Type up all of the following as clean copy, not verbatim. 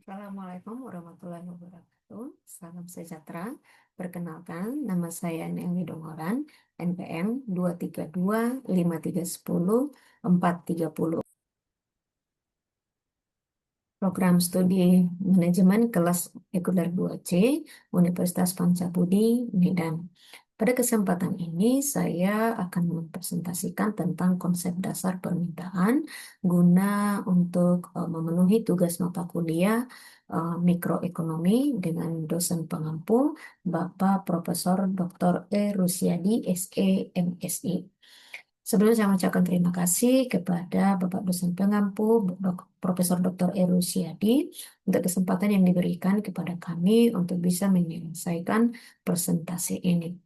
Assalamualaikum warahmatullahi wabarakatuh. Salam sejahtera. Perkenalkan, nama saya Nelly Dongoran, NPM 2325310 430. Program Studi Manajemen kelas reguler 2C, Universitas Pancabudi, Medan. Pada kesempatan ini, saya akan mempresentasikan tentang konsep dasar permintaan guna untuk memenuhi tugas mata kuliah mikroekonomi dengan dosen pengampu Bapak Profesor Dr. Rusyadi, SE, MSI. Sebelumnya saya mengucapkan terima kasih kepada Bapak dosen pengampu Profesor Dr. Rusyadi untuk kesempatan yang diberikan kepada kami untuk bisa menyelesaikan presentasi ini.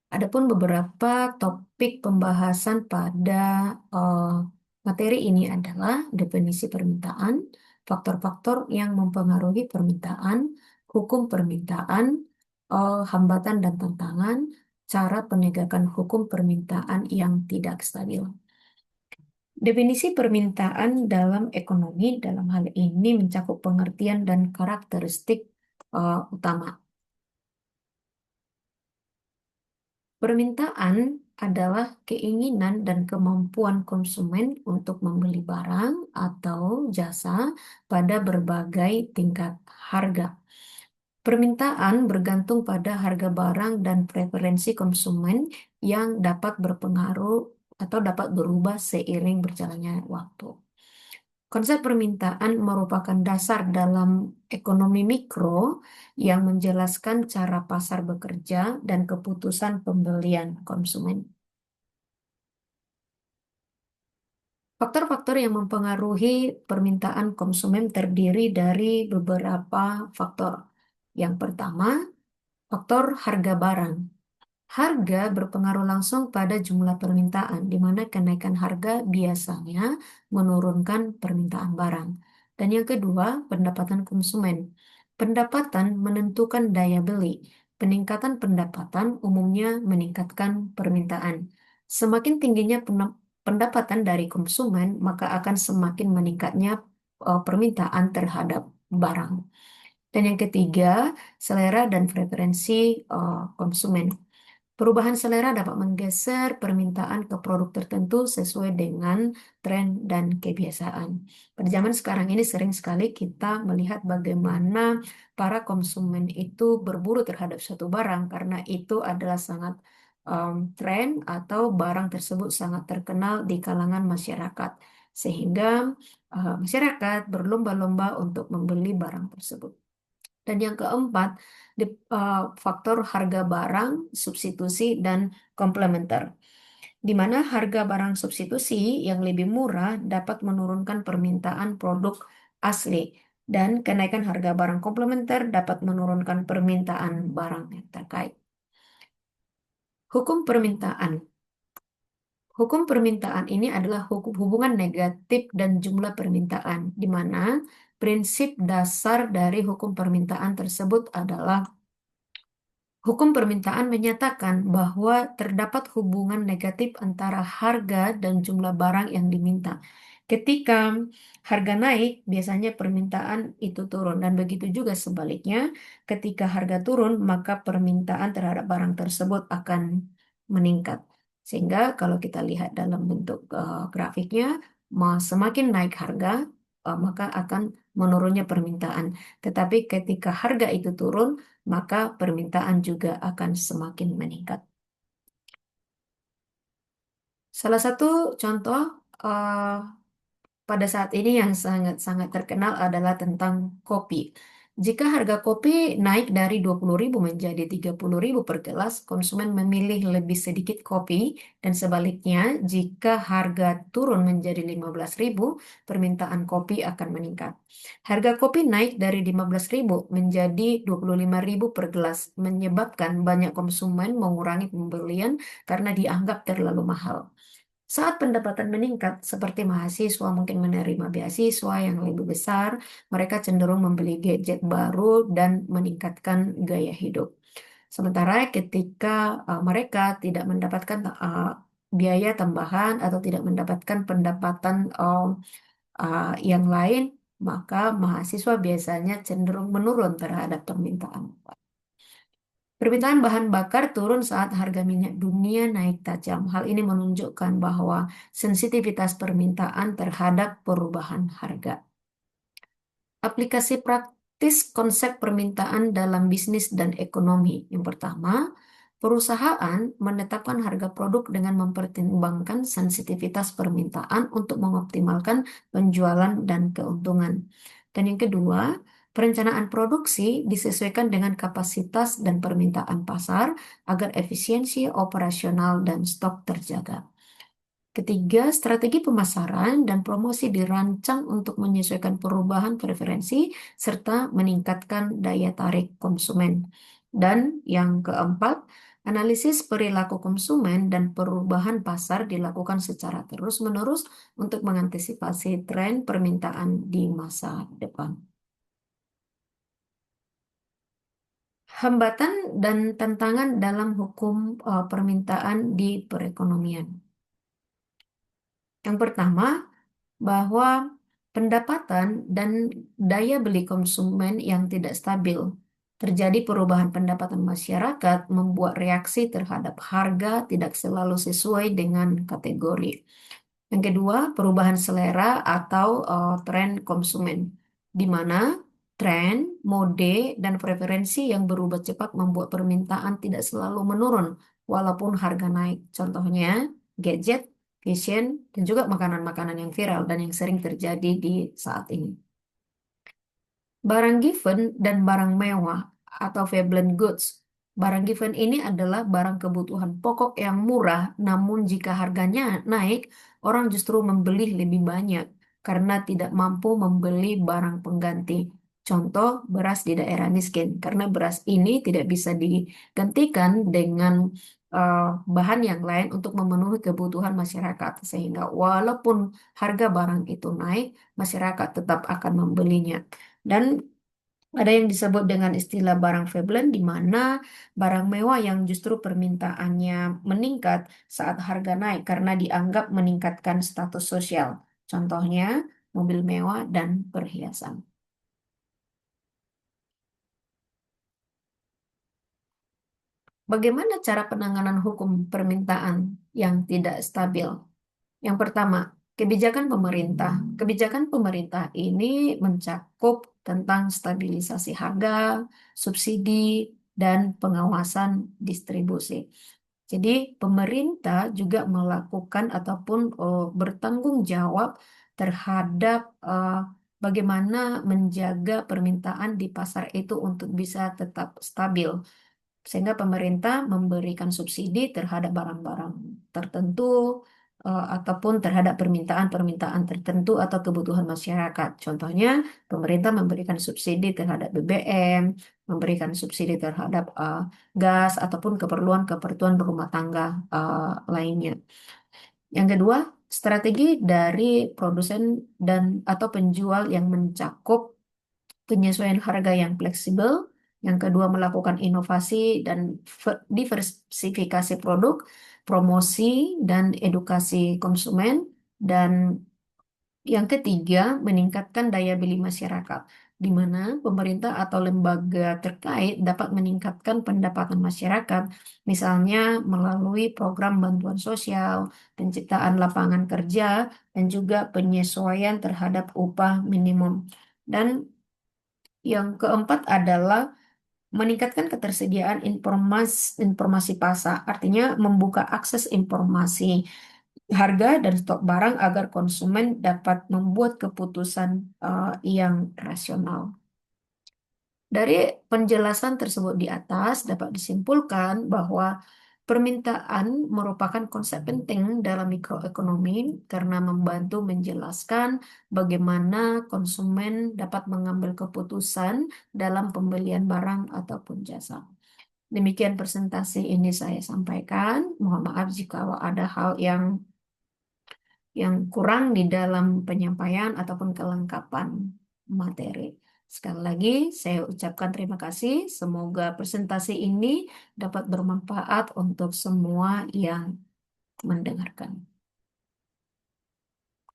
Adapun beberapa topik pembahasan pada eh, materi ini adalah definisi permintaan, faktor-faktor yang mempengaruhi permintaan, hukum permintaan, hambatan dan tantangan, cara penegakan hukum permintaan yang tidak stabil. Definisi permintaan dalam ekonomi dalam hal ini mencakup pengertian dan karakteristik utama. Permintaan adalah keinginan dan kemampuan konsumen untuk membeli barang atau jasa pada berbagai tingkat harga. Permintaan bergantung pada harga barang dan preferensi konsumen yang dapat berpengaruh atau dapat berubah seiring berjalannya waktu. Konsep permintaan merupakan dasar dalam ekonomi mikro yang menjelaskan cara pasar bekerja dan keputusan pembelian konsumen. Faktor-faktor yang mempengaruhi permintaan konsumen terdiri dari beberapa faktor. Yang pertama, faktor harga barang. Harga berpengaruh langsung pada jumlah permintaan, di mana kenaikan harga biasanya menurunkan permintaan barang. Dan yang kedua, pendapatan konsumen. Pendapatan menentukan daya beli. Peningkatan pendapatan umumnya meningkatkan permintaan. Semakin tingginya pendapatan dari konsumen, maka akan semakin meningkatnya permintaan terhadap barang. Dan yang ketiga, selera dan preferensi konsumen. Perubahan selera dapat menggeser permintaan ke produk tertentu sesuai dengan tren dan kebiasaan. Pada zaman sekarang ini sering sekali kita melihat bagaimana para konsumen itu berburu terhadap suatu barang karena itu adalah sangat tren atau barang tersebut sangat terkenal di kalangan masyarakat. Sehingga masyarakat berlomba-lomba untuk membeli barang tersebut. Dan yang keempat, faktor harga barang, substitusi, dan komplementer. Di mana harga barang substitusi yang lebih murah dapat menurunkan permintaan produk asli. Dan kenaikan harga barang komplementer dapat menurunkan permintaan barang yang terkait. Hukum permintaan. Hukum permintaan ini adalah hubungan negatif dan jumlah permintaan, di mana prinsip dasar dari hukum permintaan tersebut adalah hukum permintaan menyatakan bahwa terdapat hubungan negatif antara harga dan jumlah barang yang diminta. Ketika harga naik, biasanya permintaan itu turun, dan begitu juga sebaliknya, ketika harga turun, maka permintaan terhadap barang tersebut akan meningkat. Sehingga kalau kita lihat dalam bentuk grafiknya, semakin naik harga, maka akan menurunnya permintaan. Tetapi ketika harga itu turun, maka permintaan juga akan semakin meningkat. Salah satu contoh eh, pada saat ini yang sangat-sangat terkenal adalah tentang kopi. Jika harga kopi naik dari 20.000 menjadi 30.000 per gelas, konsumen memilih lebih sedikit kopi, dan sebaliknya, jika harga turun menjadi 15.000, permintaan kopi akan meningkat. Harga kopi naik dari 15.000 menjadi 25.000 per gelas, menyebabkan banyak konsumen mengurangi pembelian karena dianggap terlalu mahal. Saat pendapatan meningkat, seperti mahasiswa mungkin menerima beasiswa yang lebih besar, mereka cenderung membeli gadget baru dan meningkatkan gaya hidup. Sementara ketika mereka tidak mendapatkan biaya tambahan atau tidak mendapatkan pendapatan yang lain, maka mahasiswa biasanya cenderung menurun terhadap permintaan. Permintaan bahan bakar turun saat harga minyak dunia naik tajam. Hal ini menunjukkan bahwa sensitivitas permintaan terhadap perubahan harga. Aplikasi praktis konsep permintaan dalam bisnis dan ekonomi. Yang pertama, perusahaan menetapkan harga produk dengan mempertimbangkan sensitivitas permintaan untuk mengoptimalkan penjualan dan keuntungan. Dan yang kedua, perencanaan produksi disesuaikan dengan kapasitas dan permintaan pasar agar efisiensi operasional dan stok terjaga. Ketiga, strategi pemasaran dan promosi dirancang untuk menyesuaikan perubahan preferensi serta meningkatkan daya tarik konsumen. Dan yang keempat, analisis perilaku konsumen dan perubahan pasar dilakukan secara terus-menerus untuk mengantisipasi tren permintaan di masa depan. Hambatan dan tantangan dalam hukum permintaan di perekonomian. Yang pertama, bahwa pendapatan dan daya beli konsumen yang tidak stabil. Terjadi perubahan pendapatan masyarakat membuat reaksi terhadap harga tidak selalu sesuai dengan kategori. Yang kedua, perubahan selera atau tren konsumen, di mana tren, mode, dan preferensi yang berubah cepat membuat permintaan tidak selalu menurun, walaupun harga naik. Contohnya, gadget, fashion, dan juga makanan-makanan yang viral dan yang sering terjadi di saat ini. Barang given dan barang mewah atau Veblen goods. Barang given ini adalah barang kebutuhan pokok yang murah, namun jika harganya naik, orang justru membeli lebih banyak karena tidak mampu membeli barang pengganti. Contoh, beras di daerah miskin, karena beras ini tidak bisa digantikan dengan eh, bahan yang lain untuk memenuhi kebutuhan masyarakat, sehingga walaupun harga barang itu naik, masyarakat tetap akan membelinya. Dan ada yang disebut dengan istilah barang Veblen, di mana barang mewah yang justru permintaannya meningkat saat harga naik karena dianggap meningkatkan status sosial. Contohnya, mobil mewah dan perhiasan. Bagaimana cara penanganan hukum permintaan yang tidak stabil? Yang pertama, kebijakan pemerintah. Kebijakan pemerintah ini mencakup tentang stabilisasi harga, subsidi, dan pengawasan distribusi. Jadi, pemerintah juga melakukan ataupun bertanggung jawab terhadap bagaimana menjaga permintaan di pasar itu untuk bisa tetap stabil, sehingga pemerintah memberikan subsidi terhadap barang-barang tertentu ataupun terhadap permintaan-permintaan tertentu atau kebutuhan masyarakat. Contohnya, pemerintah memberikan subsidi terhadap BBM, memberikan subsidi terhadap gas ataupun keperluan-keperluan rumah tangga lainnya. Yang kedua, strategi dari produsen dan atau penjual yang mencakup penyesuaian harga yang fleksibel. Yang kedua, melakukan inovasi dan diversifikasi produk, promosi dan edukasi konsumen. Dan yang ketiga, meningkatkan daya beli masyarakat, di mana pemerintah atau lembaga terkait dapat meningkatkan pendapatan masyarakat, misalnya melalui program bantuan sosial, penciptaan lapangan kerja, dan juga penyesuaian terhadap upah minimum. Dan yang keempat adalah meningkatkan ketersediaan informasi pasar, artinya membuka akses informasi harga dan stok barang agar konsumen dapat membuat keputusan yang rasional. Dari penjelasan tersebut di atas dapat disimpulkan bahwa permintaan merupakan konsep penting dalam mikroekonomi karena membantu menjelaskan bagaimana konsumen dapat mengambil keputusan dalam pembelian barang ataupun jasa. Demikian presentasi ini saya sampaikan. Mohon maaf jika ada hal yang kurang di dalam penyampaian ataupun kelengkapan materi. Sekali lagi, saya ucapkan terima kasih. Semoga presentasi ini dapat bermanfaat untuk semua yang mendengarkan.